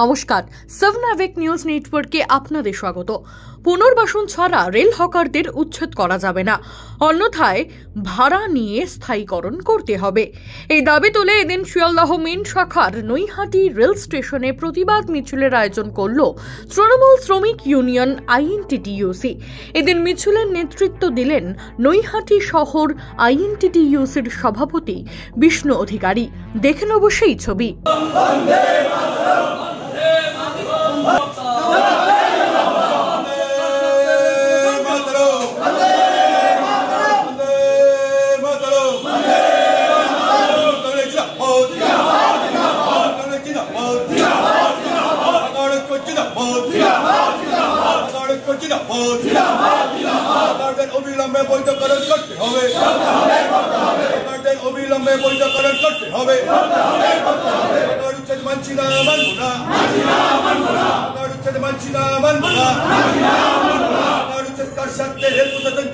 নমস্কার, 7 awake news নেটওয়ার্কে আপনাদের স্বাগত। পুনর্বাসন ছাড়া রেল হকারদের উচ্ছেদ করা যাবে না, অন্যথায় ভাড়া নিয়ে স্থায়ীকরণ করতে হবে। এই দাবি তুলে এদিন শিয়ালদহ মেন শাখার নৈহাটি রেল স্টেশনে প্রতিবাদ মিছিলের আয়োজন করল তৃণমূল শ্রমিক ইউনিয়ন আইএনটিটিইউসি। এদিন মিছিলের নেতৃত্ব দিলেন নৈহাটি শহর আইএনটিটিইউসির সভাপতি বিষ্ণু অধিকারী। দেখেন অবশ্যই ছবি। অবিলম্বে বৈধকরণ করতে হবে, অবিলম্বে বৈধকরণ করতে হবে। মানছি না, মানব না, মানছি না, মানব না। কার সাথে রেল প্রশাসন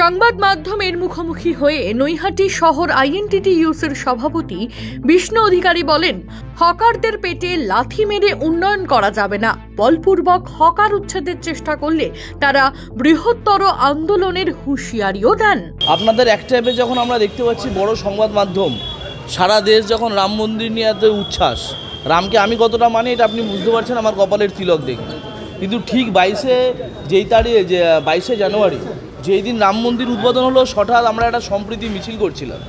সংবাদ মাধ্যমের মুখোমুখি হয়ে নৈহাটি শহর আইএনটিটিইউসির সভাপতি বিষ্ণু অধিকারী বলেন, হকারদের পেটে লাথি মেরে উন্নয়ন করা যাবে না। বলপূর্বক হকার উচ্ছেদের চেষ্টা করলে তারা বৃহত্তর আন্দোলনের হুঁশিয়ারিও দেন। আপনাদের এক টাইপে যখন আমরা দেখতে পাচ্ছি বড় সংবাদ মাধ্যম সারা দেশ যখন রাম মন্দির নিয়ে এত উচ্ছ্বাস, রামকে আমি কতটা মানি এটা আপনি বুঝতে পারছেন আমার কপালের তিলক দেখে। কিন্তু ঠিক 22শে জানুয়ারি যেই দিন রাম মন্দির উদ্বোধন হলো, হঠাৎ আমরা একটা সম্প্রীতি মিছিল করছিলাম।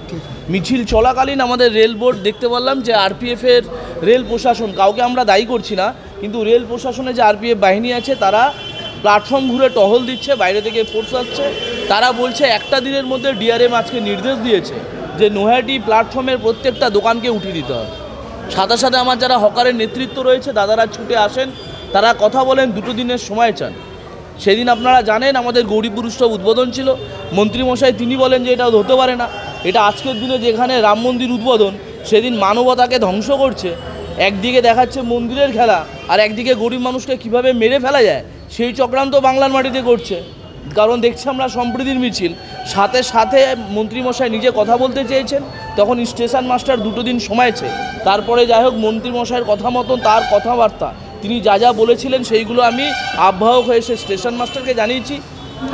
মিছিল চলাকালীন আমাদের রেল বোর্ড দেখতে পারলাম যে আরপিএফের রেল প্রশাসন, কাউকে আমরা দায়ী করছি না, কিন্তু রেল প্রশাসনে যে আরপিএফ বাহিনী আছে তারা প্ল্যাটফর্ম ঘুরে টহল দিচ্ছে, বাইরে থেকে ফোর্স আসছে। তারা বলছে একটা দিনের মধ্যে ডিআরএম আজকে নির্দেশ দিয়েছে যে নৈহাটি প্ল্যাটফর্মের প্রত্যেকটা দোকানকে উঠিয়ে দিতে হবে। সাথে সাথে আমার যারা হকারের নেতৃত্ব রয়েছে দাদারা ছুটে আসেন, তারা কথা বলেন, 2 দিনের সময় চান। সেদিন আপনারা জানেন আমাদের গৌরীপুর উৎসব উদ্বোধন ছিল, মন্ত্রীমশাই তিনি বলেন যে এটা হতে পারে না। এটা আজকের দিনে যেখানে রাম মন্দির উদ্বোধন, সেদিন মানবতাকে ধ্বংস করছে, একদিকে দেখাচ্ছে মন্দিরের খেলা আর একদিকে গরিব মানুষকে কিভাবে মেরে ফেলা যায় সেই চক্রান্ত বাংলার মাটিতে করছে। কারণ দেখছি আমরা সম্প্রীতির মিছিল, সাথে সাথে মন্ত্রীমশাই নিজে কথা বলতে চেয়েছেন, তখন স্টেশন মাস্টার 2 দিন সময় চেয়ে, তারপরে যাই হোক মন্ত্রীমশাইয়ের কথা মতন তার কথাবার্তা তিনি যা যা বলেছিলেন সেইগুলো আমি আহ্বায়ক হয়ে সে স্টেশন মাস্টারকে জানিয়েছি।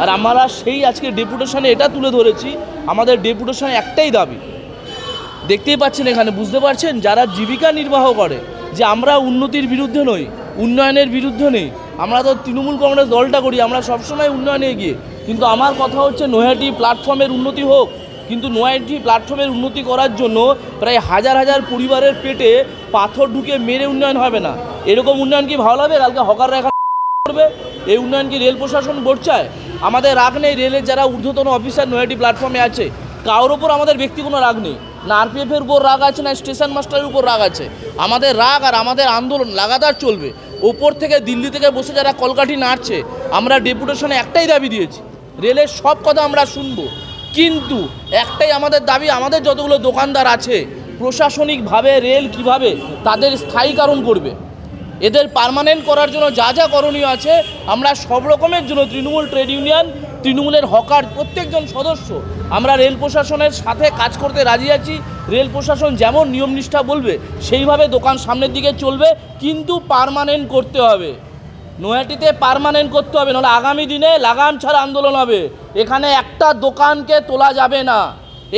আর আমরা সেই আজকে ডেপুটেশনে এটা তুলে ধরেছি, আমাদের ডেপুটেশনে একটাই দাবি, দেখতেই পাচ্ছেন এখানে, বুঝতে পারছেন যারা জীবিকা নির্বাহ করে, যে আমরা উন্নতির বিরুদ্ধে নই, উন্নয়নের বিরুদ্ধে নেই। আমরা তো তৃণমূল কংগ্রেস দলটা করি, আমরা সবসময় উন্নয়নে এগিয়ে, কিন্তু আমার কথা হচ্ছে নৈহাটি প্ল্যাটফর্মের উন্নতি হোক। কিন্তু নৈহাটি প্ল্যাটফর্মের উন্নতি করার জন্য প্রায় হাজার হাজার পরিবারের পেটে পাথর ঢুকে মেরে উন্নয়ন হবে না। এরকম উন্নয়ন কি ভালো লাগবে? কালকে হকাররা এখানে করবে, এই উন্নয়ন কি রেল প্রশাসন বোর্ড চায়? আমাদের রাগ নেই, রেলের যারা ঊর্ধ্বতন অফিসার নৈহাটি প্ল্যাটফর্মে আছে কারোর ওপর আমাদের ব্যক্তি কোনো রাগ নেই, না আরপিএফের উপর রাগ আছে, না স্টেশন মাস্টারের উপর রাগ আছে। আমাদের রাগ আর আমাদের আন্দোলন লাগাতার চলবে। ওপর থেকে দিল্লি থেকে বসে যারা কলকাঠি নাড়ছে, আমরা ডেপুটেশনে একটাই দাবি দিয়েছি, রেলের সব কথা আমরা শুনবো, কিন্তু একটাই আমাদের দাবি, আমাদের যতগুলো দোকানদার আছে প্রশাসনিকভাবে রেল কিভাবে তাদের স্থায়ীকরণ করবে, এদের পার্মানেন্ট করার জন্য যা যা করণীয় আছে আমরা সব রকমের জন্য তৃণমূল ট্রেড ইউনিয়ন, তৃণমূলের হকার প্রত্যেকজন সদস্য আমরা রেল প্রশাসনের সাথে কাজ করতে রাজি আছি। রেল প্রশাসন যেমন নিয়ম নিষ্ঠা বলবে সেইভাবে দোকান সামনের দিকে চলবে, কিন্তু পার্মানেন্ট করতে হবে, নৈহাটিতে পার্মানেন্ট করতে হবে, নাহলে আগামী দিনে লাগাম ছাড়া আন্দোলন হবে। এখানে একটা দোকানকে তোলা যাবে না,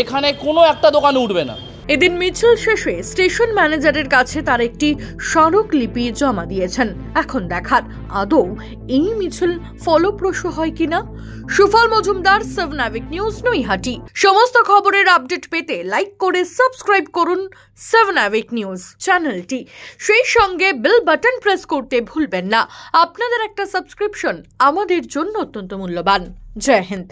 এখানে কোনো একটা দোকান উঠবে না। এদিন মিছিল শেষে স্টেশন ম্যানেজারের কাছে তার একটি স্মারকলিপি জমা দিয়েছেন। এখন দেখার আদৌ এই মিছিল ফলপ্রসূ হয় কিনা। সুফল মজুমদার, 7 অ্যাওয়েক নিউজ, নৈহাটি। সমস্ত খবরের আপডেট পেতে লাইক করে সাবস্ক্রাইব করুন 7 অ্যাওয়েক নিউজ চ্যানেলটি। সেই সঙ্গে বেল বাটন প্রেস করতে ভুলবেন না। আপনাদের একটা সাবস্ক্রিপশন আমাদের জন্য অত্যন্ত মূল্যবান। জয় হিন্দ।